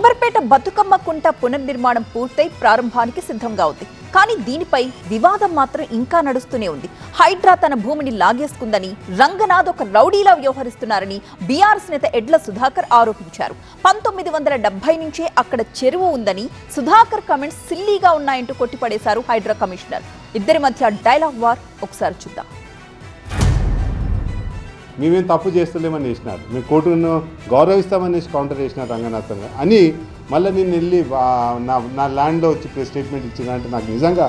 అంబర్పేట బతుకమ్మ కుంట పునర్నిర్మాణం పూర్తయి ప్రారంభానికి సిద్ధంగా ఉంది. కానీ దీనిపై వివాదం మాత్రం ఇంకా నడుస్తూనే ఉంది. హైడ్రా తన భూమిని లాగేసుకుందని, రంగనాథ్ ఒక రౌడీలా వ్యవహరిస్తున్నారని బీఆర్ఎస్ నేత ఎడ్ల సుధాకర్ ఆరోపించారు. 1970 నుంచే అక్కడ చెరువు ఉందని, సుధాకర్ కమెంట్స్ సిల్లీగా ఉన్నాయంటూ కొట్టిపడేశారు హైడ్రా కమిషనర్. ఇద్దరి మధ్య డైలాగ్ వార్ ఒకసారి చూద్దాం. మేమేం తప్పు చేస్తలేమని వేసినారు, మేము కోర్టును గౌరవిస్తామని కౌంటర్ చేసినారు రంగనాథ్ అని. మళ్ళీ నేను వెళ్ళి నా ల్యాండ్లో వచ్చి ప్రెస్ స్టేట్మెంట్ ఇచ్చిందంటే నాకు నిజంగా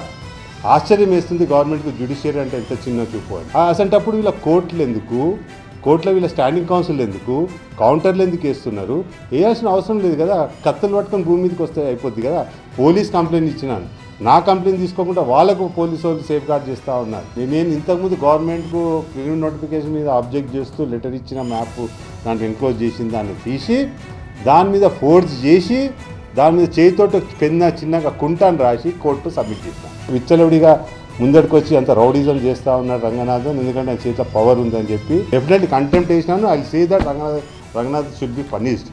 ఆశ్చర్యం వేస్తుంది. గవర్నమెంట్కి జ్యుడిషియరీ అంటే ఎంత చిన్న చూపు అని. అసంటప్పుడు వీళ్ళ కోర్టులు ఎందుకు, కోర్టులో వీళ్ళ స్టాండింగ్ కౌన్సిల్ ఎందుకు, కౌంటర్లు ఎందుకు వేస్తున్నారు? వేయాల్సిన అవసరం లేదు కదా. కత్తులు పట్టుకొని భూమి మీదకి వస్తే అయిపోద్ది కదా. పోలీస్ కంప్లైంట్ ఇచ్చినాను, నా కంప్లైంట్ తీసుకోకుండా వాళ్ళకు పోలీసు వాళ్ళు సేఫ్ గార్డ్ చేస్తూ ఉన్నారు. నేను ఇంతకుముందు గవర్నమెంట్కు ప్రివ్యూ నోటిఫికేషన్ మీద ఆబ్జెక్ట్ చేస్తూ లెటర్ ఇచ్చిన మ్యాప్ దాంట్లో ఎన్క్లోజ్ చేసిన దాన్ని తీసి దాని మీద ఫోర్స్ చేసి దాని మీద చేతితోటి చిన్నగా కుంటాను రాసి కోర్టు సబ్మిట్ చేస్తాను. విచ్చలవిడిగా ముందడికి వచ్చి అంత రౌడీజం చేస్తూ ఉన్నారు రంగనాథన్. ఎందుకంటే ఆయన చేతిలో పవర్ ఉందని చెప్పి డెఫినెట్లీ కంటెంప్ట్ చేసినాను. I say that Ranganath should be punished.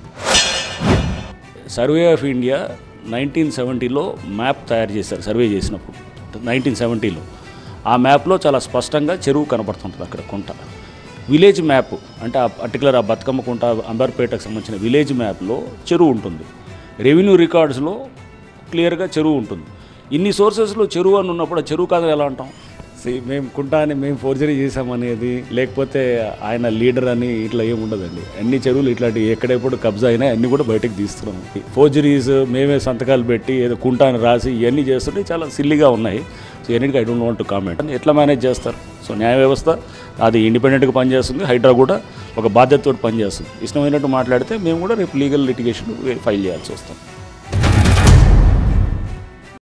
Survey of India 1970లో మ్యాప్ తయారు చేశారు. సర్వే చేసినప్పుడు 1970లో ఆ మ్యాప్లో చాలా స్పష్టంగా చెరువు కనపడుతుంటుంది. అక్కడ కుంట విలేజ్ మ్యాప్ అంటే ఆ పర్టికులర్ ఆ బతుకమ్మ కుంట అంబర్పేటకు సంబంధించిన విలేజ్ మ్యాప్లో చెరువు ఉంటుంది. రెవెన్యూ రికార్డ్స్లో క్లియర్గా చెరువు ఉంటుంది. ఇన్ని సోర్సెస్లో చెరువు అని ఉన్నప్పుడు ఆ చెరువు కాదని ఎలా అంటాం? మేము కుంటా అని మేము ఫోర్జరీ చేసామనేది, లేకపోతే ఆయన లీడర్ అని ఇట్లా ఏమి ఉండదండి. అన్ని చెరువులు ఇట్లాంటి ఎక్కడెప్పుడు కబ్జా అయినా అన్నీ కూడా బయటకు తీస్తున్నాం. ఫోర్జరీస్ మేమే సంతకాలు పెట్టి ఏదో కుంటా అని రాసి ఇవన్నీ చేస్తుంటే చాలా సిల్లీగా ఉన్నాయి. సో ఎన్నిటికీ I don't want to comment. ఎట్లా మేనేజ్ చేస్తారు? సో న్యాయ వ్యవస్థ అది ఇండిపెండెంట్గా పనిచేస్తుంది. హైడ్రా కూడా ఒక బాధ్యతతో పనిచేస్తుంది. ఇష్టమైనట్టు మాట్లాడితే మేము కూడా రేపు లీగల్ లిటిగేషన్ ఫైల్ చేయాల్సి వస్తాం.